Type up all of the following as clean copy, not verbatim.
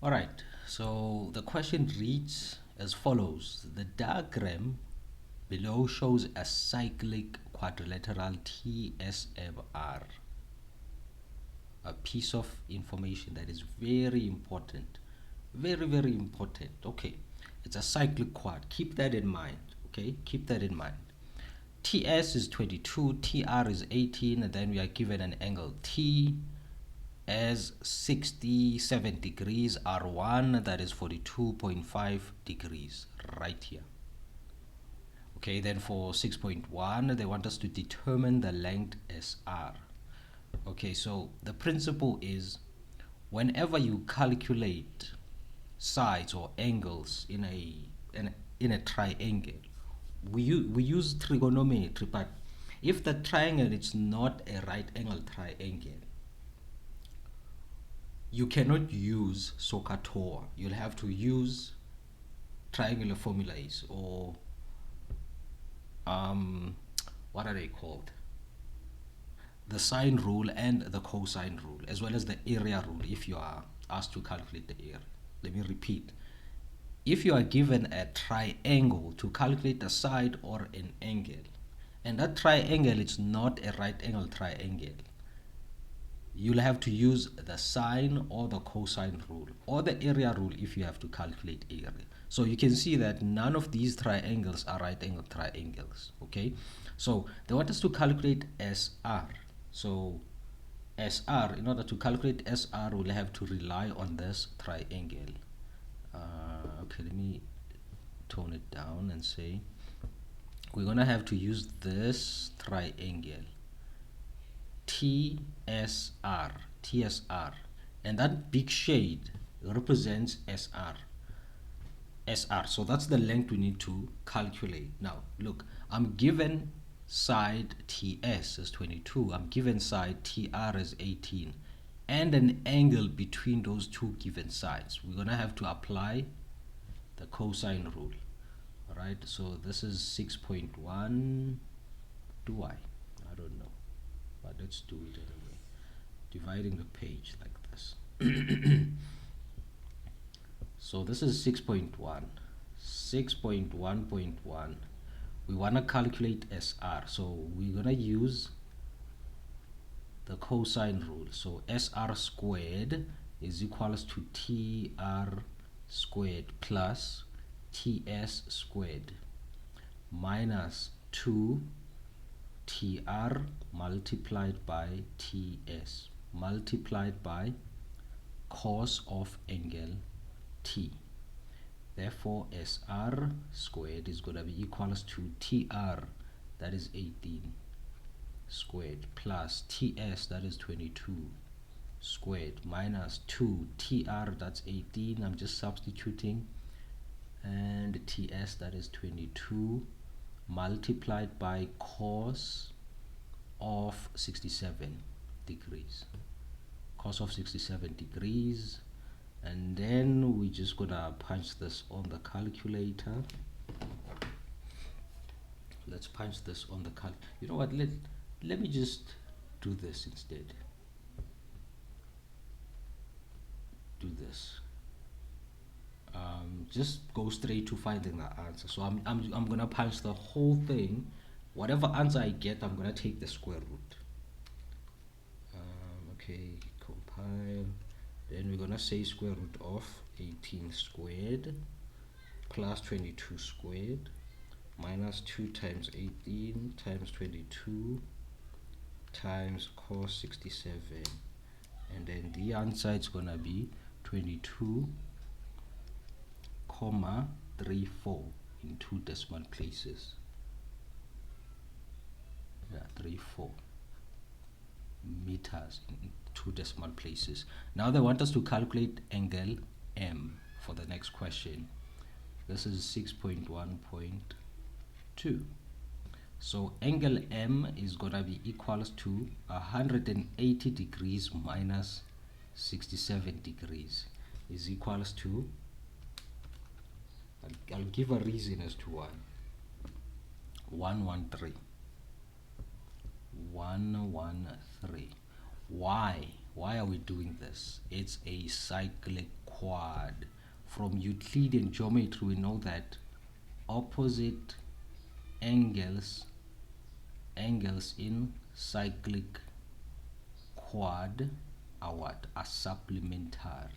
Alright, so the question reads as follows. The diagram below shows a cyclic quadrilateral TSMR, a piece of information that is very important. Very important. Okay, it's a cyclic quad. Keep that in mind. Okay, keep that in mind. TS is 22, TR is 18, and then we are given an angle T as 67 degrees, R1 that is 42.5 degrees right here. Okay, then for 6.1 they want us to determine the length SR. Okay, so the principle is whenever you calculate sides or angles in a triangle, we use trigonometry, but if the triangle is not a right angle triangle, you cannot use SOHCAHTOA. You'll have to use triangular formulas, or what are they called? The sine rule and the cosine rule, as well as the area rule if you are asked to calculate the area. Let me repeat. If you are given a triangle to calculate a side or an angle, and that triangle is not a right angle triangle, you'll have to use the sine or the cosine rule or the area rule if you have to calculate area. So you can see that none of these triangles are right angle triangles. Okay, so they want us to calculate SR. So SR, in order to calculate SR, we'll have to rely on this triangle. Okay, let me tone it down and say we're gonna have to use this triangle TSR, and that big shade represents SR. So that's the length we need to calculate. Now look, I'm given side TS as 22, I'm given side TR as 18, and an angle between those two given sides. We're gonna have to apply the cosine rule. Alright, so this is 6.1. Do I don't know, but let's do it anyway. Dividing the page like this. So this is 6.1. 6.1.1. We want to calculate SR, so we're gonna use the cosine rule. So SR squared is equals to TR squared plus TS squared minus 2 TR multiplied by TS multiplied by cos of angle T. Therefore SR squared is going to be equals to TR, that is 18 squared, plus TS, that is 22 squared, minus 2 TR, that's 18, I'm just substituting, and TS, that is 22, multiplied by cos of 67 degrees. Cos of 67 degrees. And then we're just gonna punch this on the calculator. Let's punch this on the cal. You know what? Let me just do this instead. Do this. Just go straight to finding the answer. So I'm gonna punch the whole thing. Whatever answer I get, I'm gonna take the square root. Okay, compile. Then we're gonna say square root of 18 squared plus 22 squared minus 2 times 18 times 22 times cos 67, and then the answer is gonna be 22,34 in 2 decimal places. Yeah, 34 meters in 2 decimal places. Now they want us to calculate angle M for the next question. This is 6.1.2. So angle M is gonna be equals to 180 degrees minus 67 degrees is equals to, I'll give a reason as to why. 113. 113. Why are we doing this? It's a cyclic quad. From Euclidean geometry, we know that opposite angles in cyclic quad are what? Are supplementary.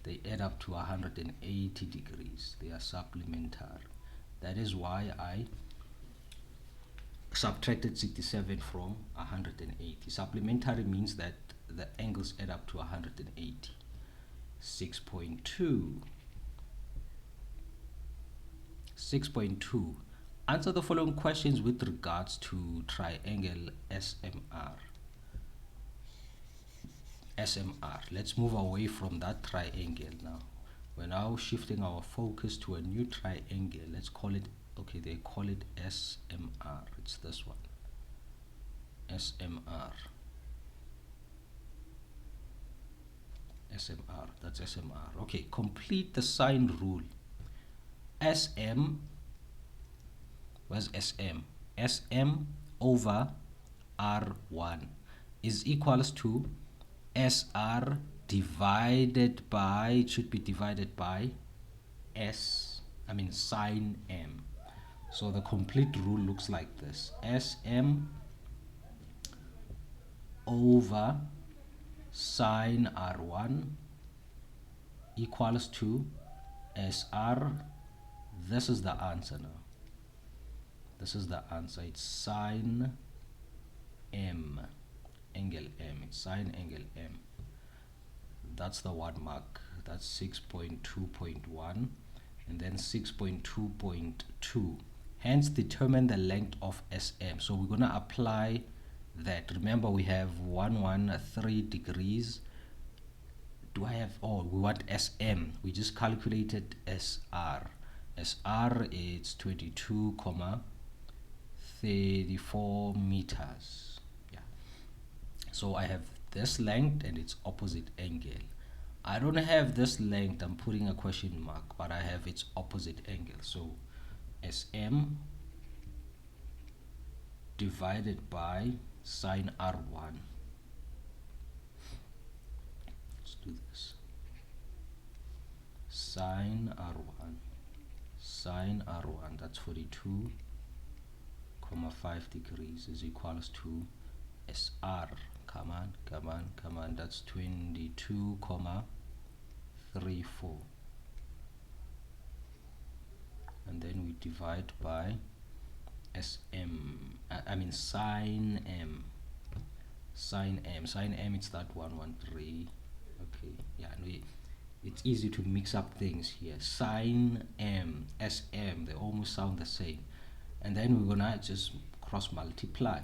They add up to 180 degrees. They are supplementary. That is why I subtracted 67 from 180. Supplementary means that the angles add up to 180. 6.2. 6.2. Answer the following questions with regards to triangle SMR. Let's move away from that triangle now. We're now shifting our focus to a new triangle. Let's call it, okay, they call it SMR. It's this one. SMR. That's SMR. Okay, complete the sine rule. SM, where's SM? SM over R1 is equals to SR divided by, it should be divided by sine M. So the complete rule looks like this. SM over sine R1 equals to SR. This is the answer now. This is the answer. It's sine M. Angle M. It's sine angle M. That's the one mark. That's 6.2.1 and then 6.2.2. Hence determine the length of SM. So we're going to apply that. Remember we have 113 degrees. Do I have, oh, we want SM. We just calculated SR. SR is 22,34 meters. Yeah. So I have this length and its opposite angle. I don't have this length, I'm putting a question mark, but I have its opposite angle. So SM divided by sine R1. Let's do this. Sine R1. Sine R1, that's 42,5 degrees is equals to SR. Come on, that's 22,34. And then we divide by sine M. Sine M, it's that 113. Okay, yeah, no, it's easy to mix up things here. Sine M, SM, they almost sound the same. And then we're gonna just cross multiply.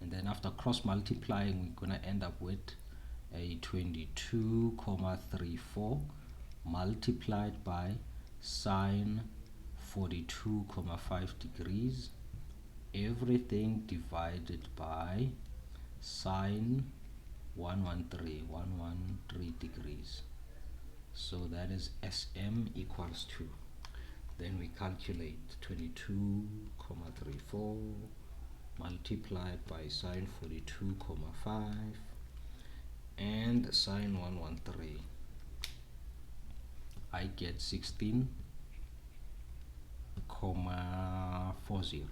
And then after cross multiplying, we're gonna end up with a 22,34 multiplied by sine 42,5 degrees. Everything divided by sine 113 degrees. So that is SM equals to, then we calculate 22,34 multiplied by sine 42,5 and sine 113. I get 16,40.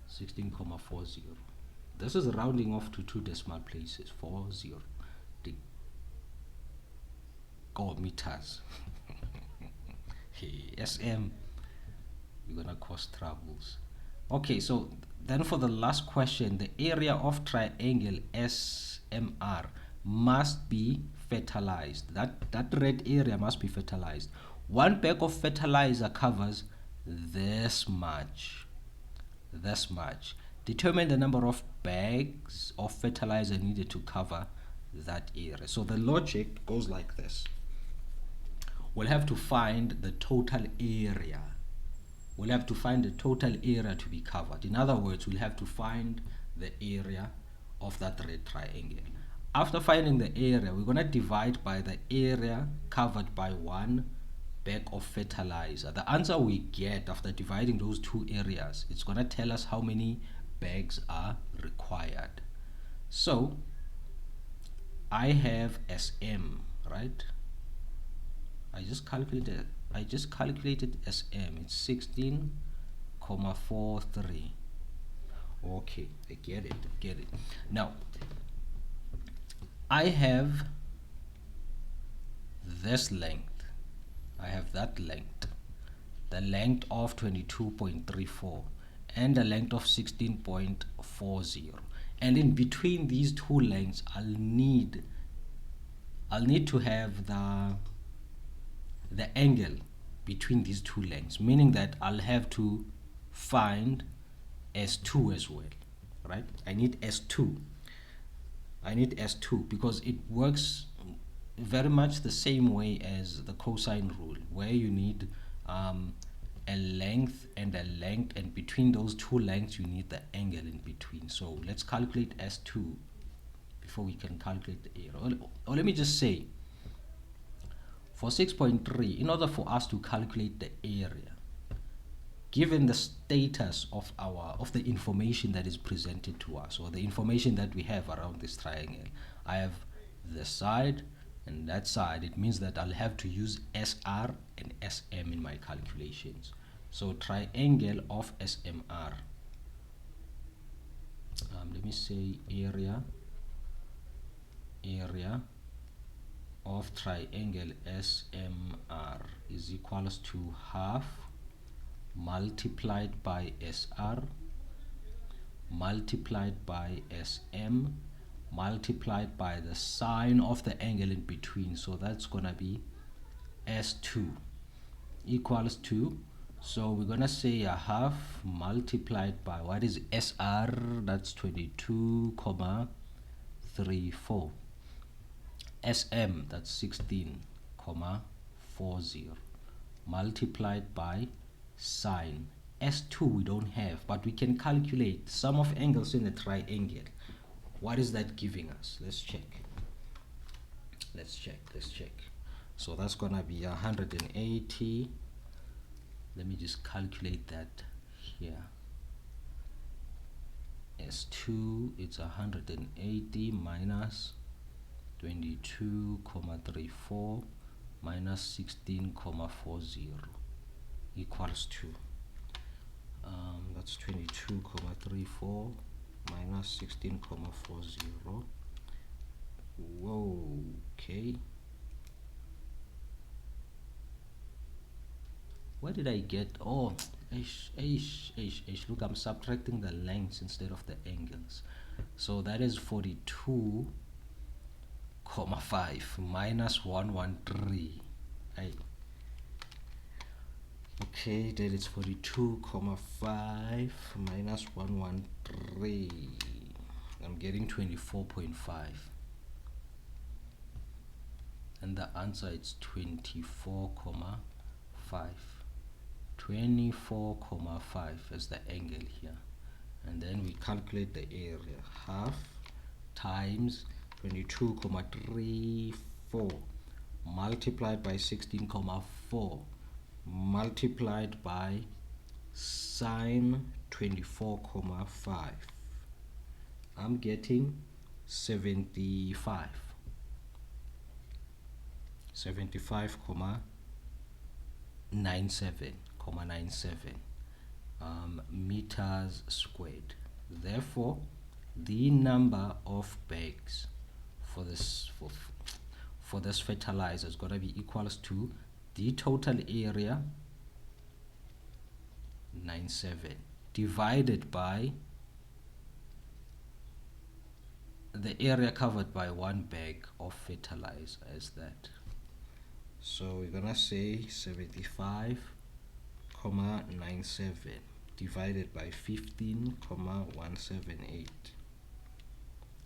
16,40. This is rounding off to 2 decimal places. 40 meters. Hey, SM, you're gonna cause troubles. Okay, so then for the last question, the area of triangle SMR must be fertilized. That red area must be fertilized. One bag of fertilizer covers this much. Determine the number of bags of fertilizer needed to cover that area. So the logic goes like this. We'll have to find the total area. We'll have to find the total area to be covered. In other words, we'll have to find the area of that red triangle. After finding the area, we're going to divide by the area covered by one bag of fertilizer. The answer we get after dividing those two areas, it's going to tell us how many bags are required. So I have SM, right? I just calculated SM. It's 16,43. Okay, I get it. Now I have this length. I have that length, the length of 22.34 and the length of 16.40, and in between these two lengths I'll need to have the angle between these two lengths, meaning that I'll have to find S2 as well, right? I need S2 because it works very much the same way as the cosine rule, where you need a length and a length, and between those two lengths you need the angle in between. So let's calculate S2 before we can calculate the area. Or let me just say, for 6.3, in order for us to calculate the area, given the status of the information that is presented to us, or the information that we have around this triangle, I have this side and that side. It means that I'll have to use SR and SM in my calculations. So triangle of SMR, let me say area of triangle SMR is equals to half multiplied by SR multiplied by SM multiplied by the sine of the angle in between. So that's gonna be S2 equals to, so we're gonna say a half multiplied by, what is SR? That's 22,34. SM, that's 16,40 multiplied by sine. S2 we don't have, but we can calculate sum of angles in a triangle. What is that giving us? Let's check. So that's gonna be 180. Let me just calculate that here. S2, it's 180 minus 22,34 minus 16,40 equals to, that's 22,34 minus 16,40. Whoa, okay. Where did I get? Oh, look, I'm subtracting the lengths instead of the angles. So that is 42,5 minus 113. Okay, then it's 42,5 minus 113. I'm getting 24.5. And the answer is 24,5. 24,5 is the angle here. And then we calculate the area. Half times 22,34 multiplied by 16,4 multiplied by sine 24,5. I'm getting 75,97 meters squared. Therefore, the number of bags for this fertilizer is going to be equals to the total area 97 divided by the area covered by one bag of fertilizer, as that. So we're gonna say 75,97 divided by 15,178.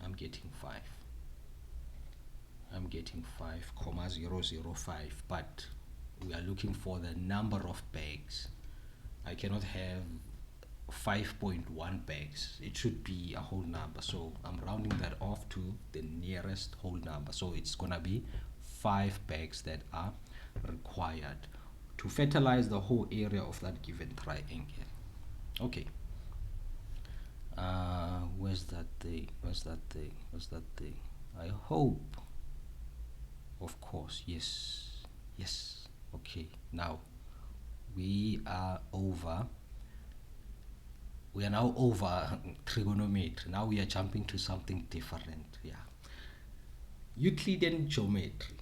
I'm getting 5,005, but we are looking for the number of bags. I cannot have 5.1 bags. It should be a whole number, so I'm rounding that off to the nearest whole number. So it's gonna be 5 bags that are required to fertilize the whole area of that given triangle. Okay. Where's that thing? I hope. Of course, yes. Yes. Okay, now we are over. We are now over trigonometry. Now we are jumping to something different. Yeah. Euclidean geometry.